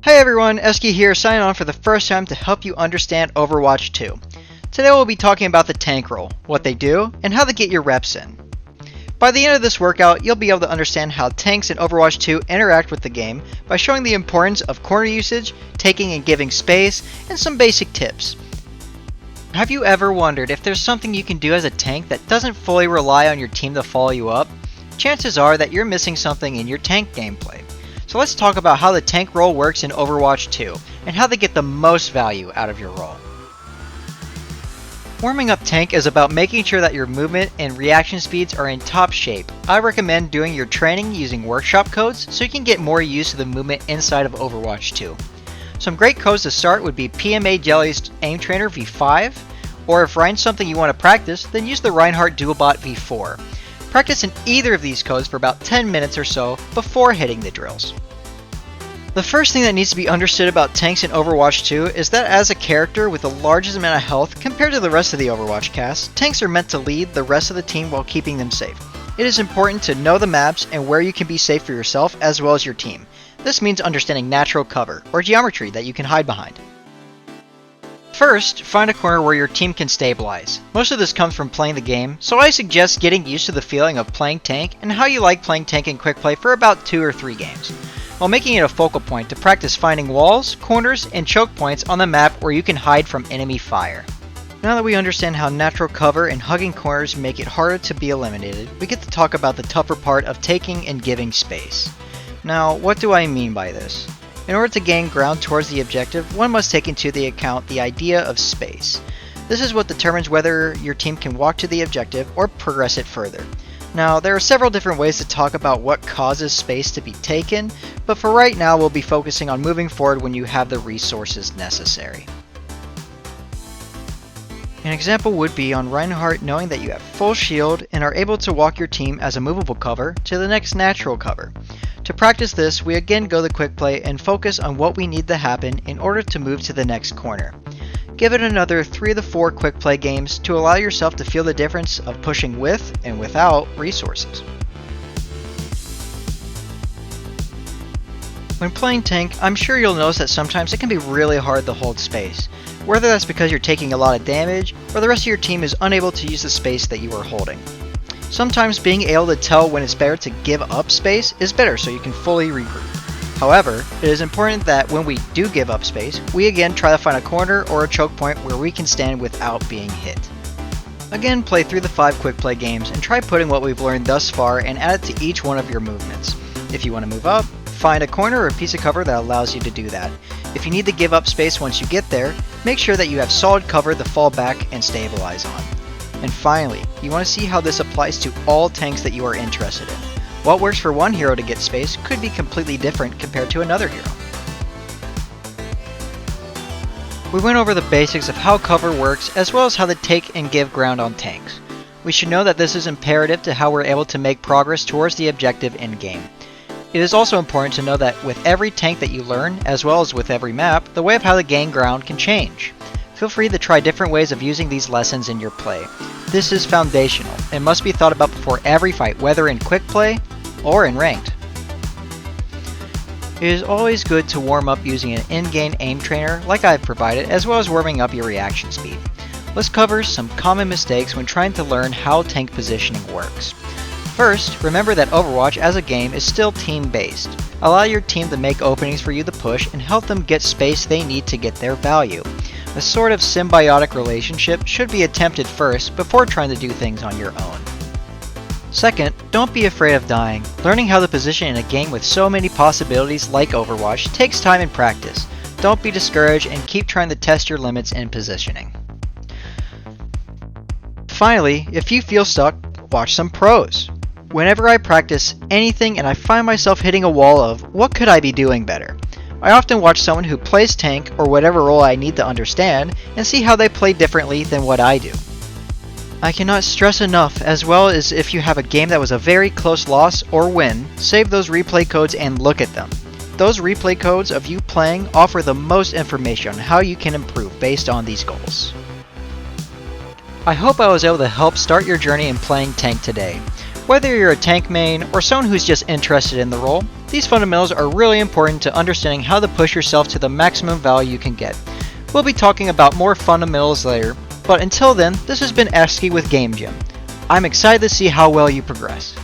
Hey everyone, Eski here, signing on for the first time to help you understand Overwatch 2. Today we'll be talking about the tank role, what they do, and how to get your reps in. By the end of this workout, you'll be able to understand how tanks in Overwatch 2 interact with the game by showing the importance of corner usage, taking and giving space, and some basic tips. Have you ever wondered if there's something you can do as a tank that doesn't fully rely on your team to follow you up? Chances are that you're missing something in your tank gameplay. So let's talk about how the tank role works in Overwatch 2, and how to get the most value out of your role. Warming up tank is about making sure that your movement and reaction speeds are in top shape. I recommend doing your training using workshop codes so you can get more used to the movement inside of Overwatch 2. Some great codes to start would be PMA Jelly's Aim Trainer V5, or if Rein's something you want to practice, then use the Reinhardt Dualbot V4. Practice in either of these codes for about 10 minutes or so before hitting the drills. The first thing that needs to be understood about tanks in Overwatch 2 is that as a character with the largest amount of health compared to the rest of the Overwatch cast, tanks are meant to lead the rest of the team while keeping them safe. It is important to know the maps and where you can be safe for yourself as well as your team. This means understanding natural cover, or geometry that you can hide behind. First, find a corner where your team can stabilize. Most of this comes from playing the game, so I suggest getting used to the feeling of playing tank and how you like playing tank in quick play for about 2 or 3 games, while making it a focal point to practice finding walls, corners, and choke points on the map where you can hide from enemy fire. Now that we understand how natural cover and hugging corners make it harder to be eliminated, we get to talk about the tougher part of taking and giving space. Now, what do I mean by this? In order to gain ground towards the objective, one must take into the account the idea of space. This is what determines whether your team can walk to the objective or progress it further. Now, there are several different ways to talk about what causes space to be taken, but for right now we'll be focusing on moving forward when you have the resources necessary. An example would be on Reinhardt knowing that you have full shield and are able to walk your team as a movable cover to the next natural cover. To practice this, we again go the quick play and focus on what we need to happen in order to move to the next corner. Give it another 3 to 4 quick play games to allow yourself to feel the difference of pushing with and without resources. When playing tank, I'm sure you'll notice that sometimes it can be really hard to hold space, whether that's because you're taking a lot of damage or the rest of your team is unable to use the space that you are holding. Sometimes being able to tell when it's better to give up space is better so you can fully regroup. However, it is important that when we do give up space, we again try to find a corner or a choke point where we can stand without being hit. Again, play through the 5 quick play games and try putting what we've learned thus far and add it to each one of your movements. If you want to move up, find a corner or a piece of cover that allows you to do that. If you need to give up space once you get there, make sure that you have solid cover to fall back and stabilize on. And finally, you want to see how this applies to all tanks that you are interested in. What works for one hero to get space could be completely different compared to another hero. We went over the basics of how cover works as well as how to take and give ground on tanks. We should know that this is imperative to how we're able to make progress towards the objective in game. It is also important to know that with every tank that you learn, as well as with every map, the way of how to gain ground can change. Feel free to try different ways of using these lessons in your play. This is foundational and must be thought about before every fight, whether in quick play or in ranked. It is always good to warm up using an in-game aim trainer like I've provided, as well as warming up your reaction speed. Let's cover some common mistakes when trying to learn how tank positioning works. First, remember that Overwatch as a game is still team-based. Allow your team to make openings for you to push and help them get space they need to get their value. A sort of symbiotic relationship should be attempted first before trying to do things on your own. Second, don't be afraid of dying. Learning how to position in a game with so many possibilities like Overwatch takes time and practice. Don't be discouraged and keep trying to test your limits in positioning. Finally, if you feel stuck, watch some pros. Whenever I practice anything and I find myself hitting a wall of, what could I be doing better? I often watch someone who plays tank or whatever role I need to understand and see how they play differently than what I do. I cannot stress enough, as well as if you have a game that was a very close loss or win, save those replay codes and look at them. Those replay codes of you playing offer the most information on how you can improve based on these goals. I hope I was able to help start your journey in playing tank today. Whether you're a tank main or someone who's just interested in the role, These fundamentals are really important to understanding how to push yourself to the maximum value you can get. We'll be talking about more fundamentals later, but until then, this has been Eski with Game Gym. I'm excited to see how well you progress.